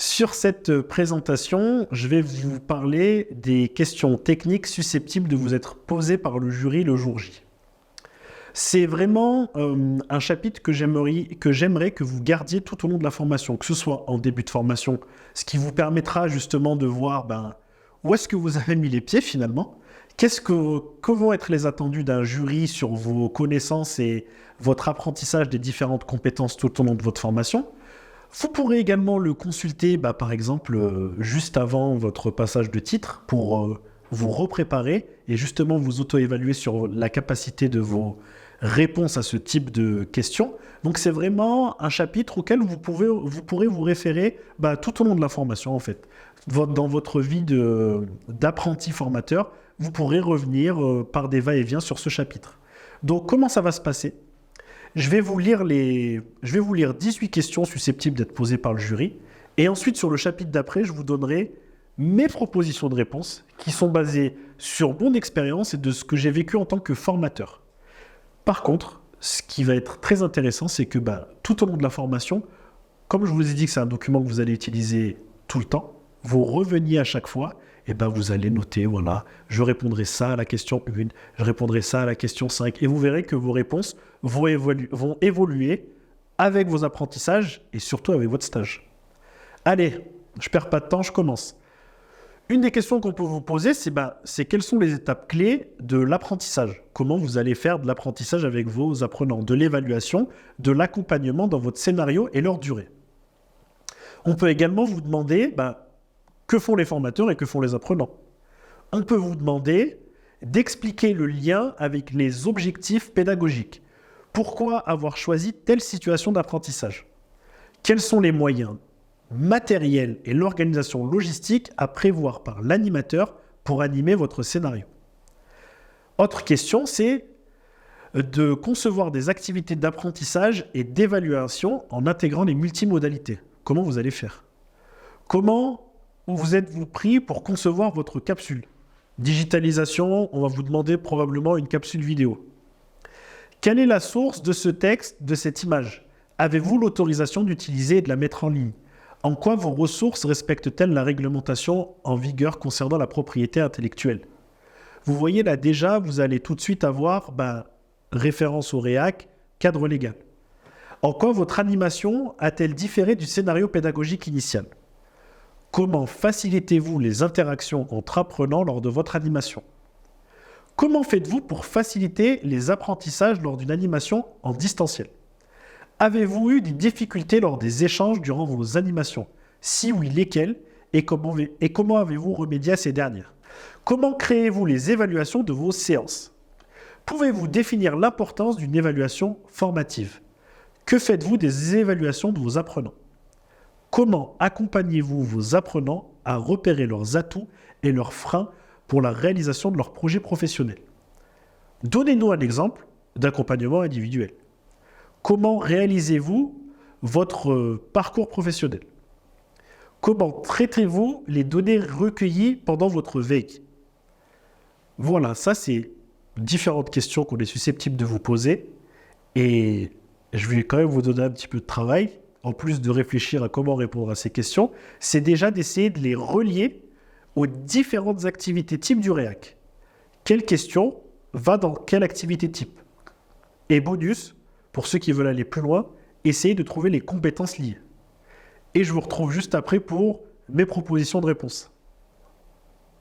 Sur cette présentation, je vais vous parler des questions techniques susceptibles de vous être posées par le jury le jour J. C'est vraiment un chapitre que j'aimerais que vous gardiez tout au long de la formation, que ce soit en début de formation, ce qui vous permettra justement de voir où est-ce que vous avez mis les pieds finalement, que vont être les attendus d'un jury sur vos connaissances et votre apprentissage des différentes compétences tout au long de votre formation. Vous pourrez également le consulter, par exemple, juste avant votre passage de titre pour vous repréparer et justement vous auto-évaluer sur la capacité de vos réponses à ce type de questions. Donc c'est vraiment un chapitre auquel vous pourrez vous référer tout au long de la formation en fait. Dans votre vie d'apprenti formateur, vous pourrez revenir par des va-et-vient sur ce chapitre. Donc comment ça va se passer ? Je vais vous lire 18 questions susceptibles d'être posées par le jury. Et ensuite, sur le chapitre d'après, je vous donnerai mes propositions de réponse qui sont basées sur mon expérience et de ce que j'ai vécu en tant que formateur. Par contre, ce qui va être très intéressant, c'est que tout au long de la formation, comme je vous ai dit que c'est un document que vous allez utiliser tout le temps, vous reveniez à chaque fois, et vous allez noter, voilà, je répondrai ça à la question 1, je répondrai ça à la question 5, et vous verrez que vos réponses vont évoluer avec vos apprentissages et surtout avec votre stage. Allez, je ne perds pas de temps, je commence. Une des questions qu'on peut vous poser, c'est quelles sont les étapes clés de l'apprentissage ? Comment vous allez faire de l'apprentissage avec vos apprenants, de l'évaluation, de l'accompagnement dans votre scénario et leur durée. On peut également vous demander que font les formateurs et que font les apprenants. On peut vous demander d'expliquer le lien avec les objectifs pédagogiques. Pourquoi avoir choisi telle situation d'apprentissage ? Quels sont les moyens matériels et l'organisation logistique à prévoir par l'animateur pour animer votre scénario ? Autre question, c'est de concevoir des activités d'apprentissage et d'évaluation en intégrant les multimodalités. Comment vous allez faire ? Comment vous êtes-vous pris pour concevoir votre capsule ? Digitalisation, on va vous demander probablement une capsule vidéo. Quelle est la source de ce texte, de cette image ? Avez-vous l'autorisation d'utiliser et de la mettre en ligne ? En quoi vos ressources respectent-elles la réglementation en vigueur concernant la propriété intellectuelle ? Vous voyez là déjà, vous allez tout de suite avoir référence au REAC, cadre légal. En quoi votre animation a-t-elle différé du scénario pédagogique initial ? Comment facilitez-vous les interactions entre apprenants lors de votre animation ? Comment faites-vous pour faciliter les apprentissages lors d'une animation en distanciel ? Avez-vous eu des difficultés lors des échanges durant vos animations ? Si oui, lesquelles ? Et comment avez-vous remédié à ces dernières ? Comment créez-vous les évaluations de vos séances ? Pouvez-vous définir l'importance d'une évaluation formative ? Que faites-vous des évaluations de vos apprenants ? Comment accompagnez-vous vos apprenants à repérer leurs atouts et leurs freins pour la réalisation de leurs projets professionnels ? Donnez-nous un exemple d'accompagnement individuel. Comment réalisez-vous votre parcours professionnel ? Comment traitez-vous les données recueillies pendant votre veille ? Voilà, ça c'est différentes questions qu'on est susceptible de vous poser et je vais quand même vous donner un petit peu de travail. En plus de réfléchir à comment répondre à ces questions, c'est déjà d'essayer de les relier aux différentes activités types du REAC. Quelle question va dans quelle activité type ? Et bonus, pour ceux qui veulent aller plus loin, essayez de trouver les compétences liées. Et je vous retrouve juste après pour mes propositions de réponse.